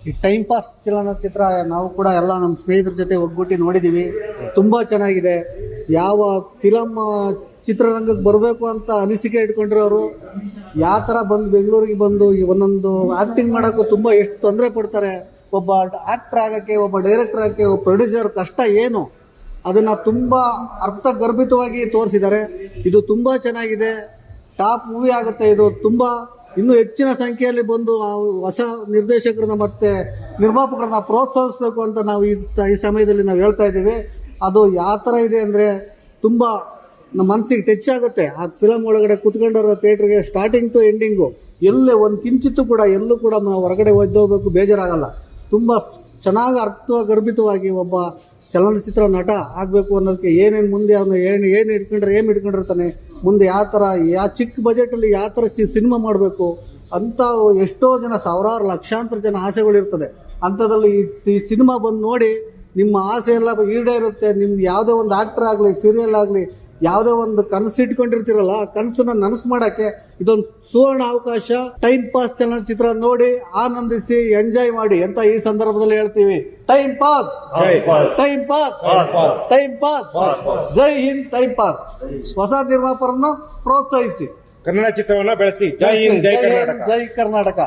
ಈ time pass ಚಲನಚಿತ್ರ ನಾವು ಕೂಡ ಎಲ್ಲ ನಮ್ಮ ಸ್ನೇಹಿತರ ಜೊತೆ ಒಗ್ಗೂಟಿ ನೋಡಿದ್ದೀವಿ. ತುಂಬ ಚೆನ್ನಾಗಿದೆ. ಯಾವ ಫಿಲಮ್ ಚಿತ್ರರಂಗಕ್ಕೆ ಬರಬೇಕು ಅಂತ ಅನಿಸಿಕೆ ಇಟ್ಕೊಂಡಿರೋರು ಯಾವ ಥರ ಬಂದು ಬೆಂಗಳೂರಿಗೆ ಬಂದು ಈ ಒಂದೊಂದು ಆ್ಯಕ್ಟಿಂಗ್ ಮಾಡೋಕ್ಕೂ ತುಂಬ ಎಷ್ಟು ತೊಂದರೆ ಪಡ್ತಾರೆ. ಒಬ್ಬ ಆ್ಯಕ್ಟ್ರ್ ಆಗೋಕ್ಕೆ, ಒಬ್ಬ ಡೈರೆಕ್ಟರ್ ಆಗೋಕ್ಕೆ, ಒಬ್ಬ ಪ್ರೊಡ್ಯೂಸರ್ ಕಷ್ಟ ಏನು ಅದನ್ನು ತುಂಬ ಅರ್ಥಗರ್ಭಿತವಾಗಿ ತೋರಿಸಿದ್ದಾರೆ. ಇದು ತುಂಬ ಚೆನ್ನಾಗಿದೆ. ಟಾಪ್ ಮೂವಿ ಆಗುತ್ತೆ ಇದು. ತುಂಬ ಇನ್ನೂ ಹೆಚ್ಚಿನ ಸಂಖ್ಯೆಯಲ್ಲಿ ಬಂದು ಹೊಸ ನಿರ್ದೇಶಕರನ್ನ ಮತ್ತು ನಿರ್ಮಾಪಕರನ್ನ ಪ್ರೋತ್ಸಾಹಿಸಬೇಕು ಅಂತ ನಾವು ಈ ಸಮಯದಲ್ಲಿ ನಾವು ಹೇಳ್ತಾ ಇದ್ದೀವಿ. ಅದು ಯಾವ ಥರ ಇದೆ ಅಂದರೆ ತುಂಬ ನಮ್ಮ ಮನಸ್ಸಿಗೆ ಟಚ್ ಆಗುತ್ತೆ. ಆ ಫಿಲಮ್ ಒಳಗಡೆ ಕೂತ್ಕೊಂಡವ್ರ ಥಿಯೇಟ್ರಿಗೆ ಸ್ಟಾರ್ಟಿಂಗ್ ಟು ಎಂಡಿಂಗು ಎಲ್ಲೇ ಒಂದು ಕಿಂಚಿತ್ತು ಕೂಡ ಎಲ್ಲೂ ಕೂಡ ನಾವು ಹೊರಗಡೆ ಹೋಗ್ಬೇಕು ಬೇಜಾರಾಗಲ್ಲ. ತುಂಬ ಚೆನ್ನಾಗಿ ಅರ್ಥಗರ್ಭಿತವಾಗಿ ಒಬ್ಬ ಚಲನಚಿತ್ರ ನಟ ಆಗಬೇಕು ಅನ್ನೋದಕ್ಕೆ ಏನೇನು ಮುಂದೆ ಅವನು ಏನು ಇಟ್ಕೊಂಡಿರ್ತಾನೆ, ಮುಂದೆ ಯಾವ ಥರ ಯಾವ ಚಿಕ್ಕ ಬಜೆಟಲ್ಲಿ ಯಾವ ಥರ ಸಿನಿಮಾ ಮಾಡಬೇಕು ಅಂತ ಎಷ್ಟೋ ಜನ ಸಾವಿರಾರು ಲಕ್ಷಾಂತರ ಜನ ಆಸೆಗಳಿರ್ತದೆ. ಅಂಥದ್ರಲ್ಲಿ ಈ ಸಿನಿಮಾ ಬಂದು ನೋಡಿ ನಿಮ್ಮ ಆಸೆ ಎಲ್ಲ ಈಡೇರುತ್ತೆ. ನಿಮ್ದು ಯಾವುದೇ ಒಂದು ಆ್ಯಕ್ಟರ್ ಆಗಲಿ, ಸೀರಿಯಲ್ ಆಗಲಿ, ಯಾವುದೇ ಒಂದು ಕನಸು ಇಟ್ಕೊಂಡಿರ್ತೀರಲ್ಲ ಆ ಕನಸನ್ನ ನನಸು ಮಾಡೋಕ್ಕೆ ಇದೊಂದು ಸುವರ್ಣ ಅವಕಾಶ. ಟೈಮ್ ಪಾಸ್ ಚಲನಚಿತ್ರ ನೋಡಿ ಆನಂದಿಸಿ ಎಂಜಾಯ್ ಮಾಡಿ ಅಂತ ಈ ಸಂದರ್ಭದಲ್ಲಿ ಹೇಳ್ತೀವಿ. Time pass, time pass, time pass, ಜೈ ಹಿಂದ್, ಟೈಮ್ ಪಾಸ್. ಹೊಸ ನಿರ್ಮಾಪಕರನ್ನ ಪ್ರೋತ್ಸಾಹಿಸಿ, ಕನ್ನಡ ಚಿತ್ರವನ್ನ ಬೆಳೆಸಿ. ಜೈ ಹಿಂದ್, ಜೈ ಕರ್ನಾಟಕ. ಜೈ ಕರ್ನಾಟಕ.